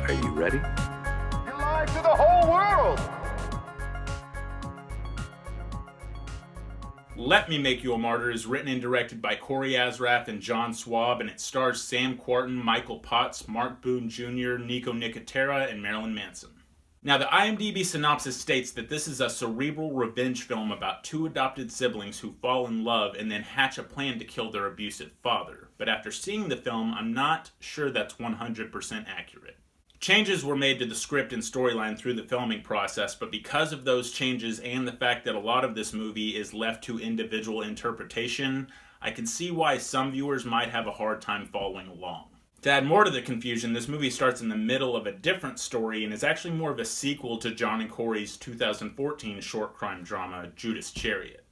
Are you ready? You lied to the whole world! Let Me Make You a Martyr is written and directed by Corey Asraf and John Swab, and it stars Sam Quartin, Michael Potts, Mark Boone Jr., Nicotera, and Marilynn Manson. Now, the IMDb synopsis states that this is a cerebral revenge film about two adopted siblings who fall in love and then hatch a plan to kill their abusive father. But after seeing the film, I'm not sure that's 100% accurate. Changes were made to the script and storyline through the filming process, but because of those changes and the fact that a lot of this movie is left to individual interpretation, I can see why some viewers might have a hard time following along. To add more to the confusion, this movie starts in the middle of a different story and is actually more of a sequel to John and Corey's 2014 short crime drama, Judas Chariot.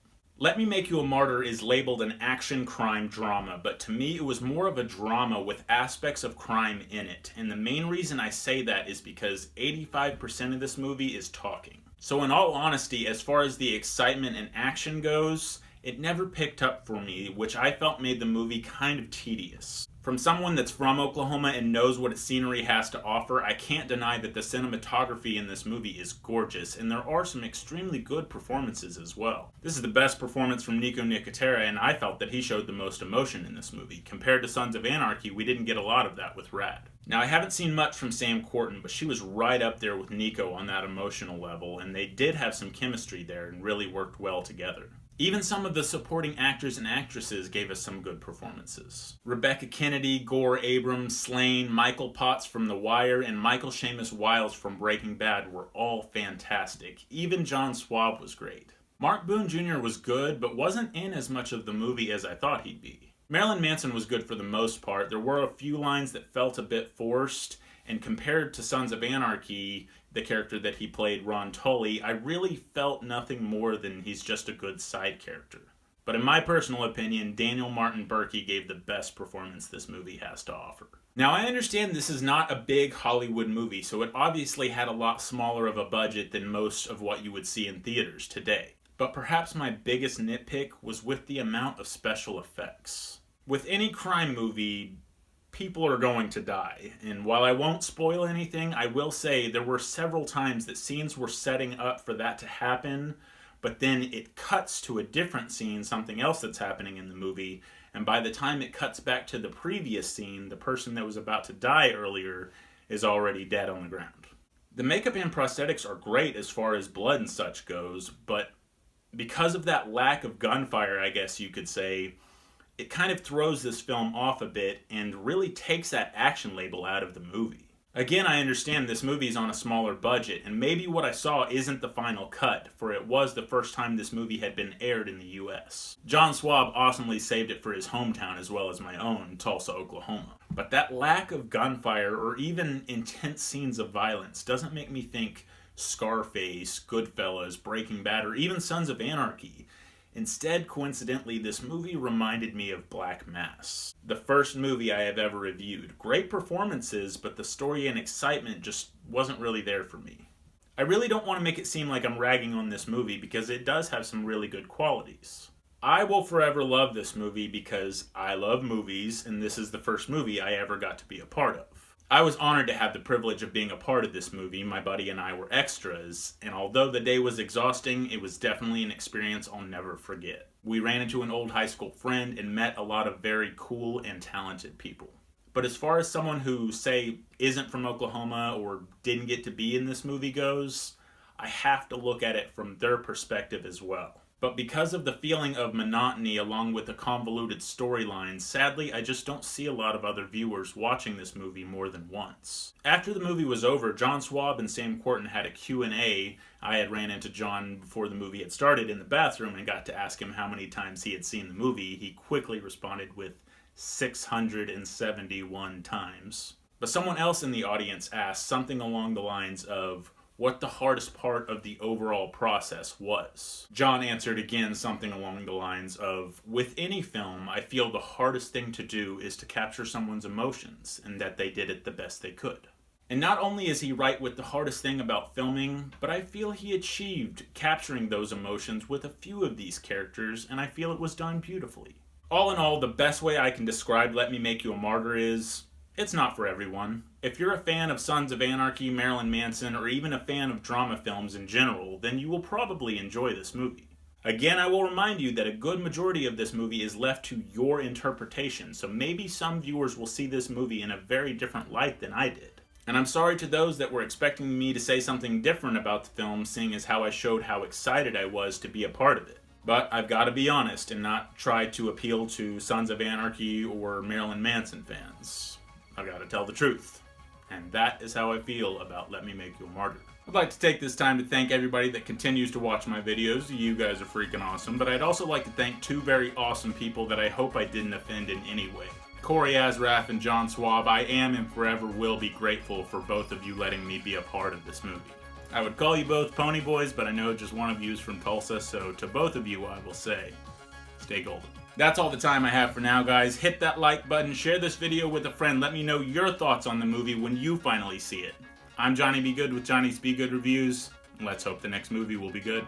Let Me Make You a Martyr is labeled an action crime drama, but to me it was more of a drama with aspects of crime in it. And the main reason I say that is because 85% of this movie is talking. So in all honesty, as far as the excitement and action goes, it never picked up for me, which I felt made the movie kind of tedious. From someone that's from Oklahoma and knows what its scenery has to offer, I can't deny that the cinematography in this movie is gorgeous, and there are some extremely good performances as well. This is the best performance from Nicotera, and I felt that he showed the most emotion in this movie. Compared to Sons of Anarchy, we didn't get a lot of that with Rad. Now, I haven't seen much from Sam Quartin, but she was right up there with Niko on that emotional level, and they did have some chemistry there and really worked well together. Even some of the supporting actors and actresses gave us some good performances. Rebecca Kennedy, Gore Abrams, Slane, Michael Potts from The Wire, and Michael Seamus Wiles from Breaking Bad were all fantastic. Even John Swab was great. Mark Boone Jr. was good, but wasn't in as much of the movie as I thought he'd be. Marilynn Manson was good for the most part. There were a few lines that felt a bit forced, and compared to Sons of Anarchy, the character that he played, Ron Tully, I really felt nothing more than he's just a good side character. But in my personal opinion, Daniel Martin Berkey gave the best performance this movie has to offer. Now, I understand this is not a big Hollywood movie, so it obviously had a lot smaller of a budget than most of what you would see in theaters today. But perhaps my biggest nitpick was with the amount of special effects. With any crime movie, people are going to die, and while I won't spoil anything, I will say there were several times that scenes were setting up for that to happen, but then it cuts to a different scene, something else that's happening in the movie, and by the time it cuts back to the previous scene, the person that was about to die earlier is already dead on the ground. The makeup and prosthetics are great as far as blood and such goes, but because of that lack of gunfire, I guess you could say, it kind of throws this film off a bit and really takes that action label out of the movie. Again, I understand this movie's on a smaller budget, and maybe what I saw isn't the final cut, for it was the first time this movie had been aired in the US. John Swab awesomely saved it for his hometown as well as my own, Tulsa, Oklahoma. But that lack of gunfire or even intense scenes of violence doesn't make me think Scarface, Goodfellas, Breaking Bad, or even Sons of Anarchy. Instead, coincidentally, this movie reminded me of Black Mass, the first movie I have ever reviewed. Great performances, but the story and excitement just wasn't really there for me. I really don't want to make it seem like I'm ragging on this movie because it does have some really good qualities. I will forever love this movie because I love movies, and this is the first movie I ever got to be a part of. I was honored to have the privilege of being a part of this movie. My buddy and I were extras, and although the day was exhausting, it was definitely an experience I'll never forget. We ran into an old high school friend and met a lot of very cool and talented people. But as far as someone who, say, isn't from Oklahoma or didn't get to be in this movie goes, I have to look at it from their perspective as well. But because of the feeling of monotony along with the convoluted storyline, sadly I just don't see a lot of other viewers watching this movie more than once. After the movie was over, John Swab and Sam Quartin had a Q&A. I had ran into John before the movie had started in the bathroom and got to ask him how many times he had seen the movie. He quickly responded with 671 times. But someone else in the audience asked something along the lines of what the hardest part of the overall process was. John answered again something along the lines of, with any film, I feel the hardest thing to do is to capture someone's emotions, and that they did it the best they could. And not only is he right with the hardest thing about filming, but I feel he achieved capturing those emotions with a few of these characters, and I feel it was done beautifully. All in all, the best way I can describe Let Me Make You a Martyr is, It's not for everyone. If you're a fan of Sons of Anarchy, Marilyn Manson, or even a fan of drama films in general, then you will probably enjoy this movie. Again, I will remind you that a good majority of this movie is left to your interpretation, so maybe some viewers will see this movie in a very different light than I did. And I'm sorry to those that were expecting me to say something different about the film, seeing as how I showed how excited I was to be a part of it. But I've got to be honest and not try to appeal to Sons of Anarchy or Marilyn Manson fans. I've got to tell the truth. And that is how I feel about Let Me Make You a Martyr. I'd like to take this time to thank everybody that continues to watch my videos. You guys are freaking awesome. But I'd also like to thank two very awesome people that I hope I didn't offend in any way. Asraf and John Swab. I am and forever will be grateful for both of you letting me be a part of this movie. I would call you both Pony Boys, but I know just one of you is from Tulsa, so to both of you I will say, stay golden. That's all the time I have for now, guys. Hit that like button, share this video with a friend, let me know your thoughts on the movie when you finally see it. I'm Johnny Be Good with Johnny's Be Good Reviews. Let's hope the next movie will be good.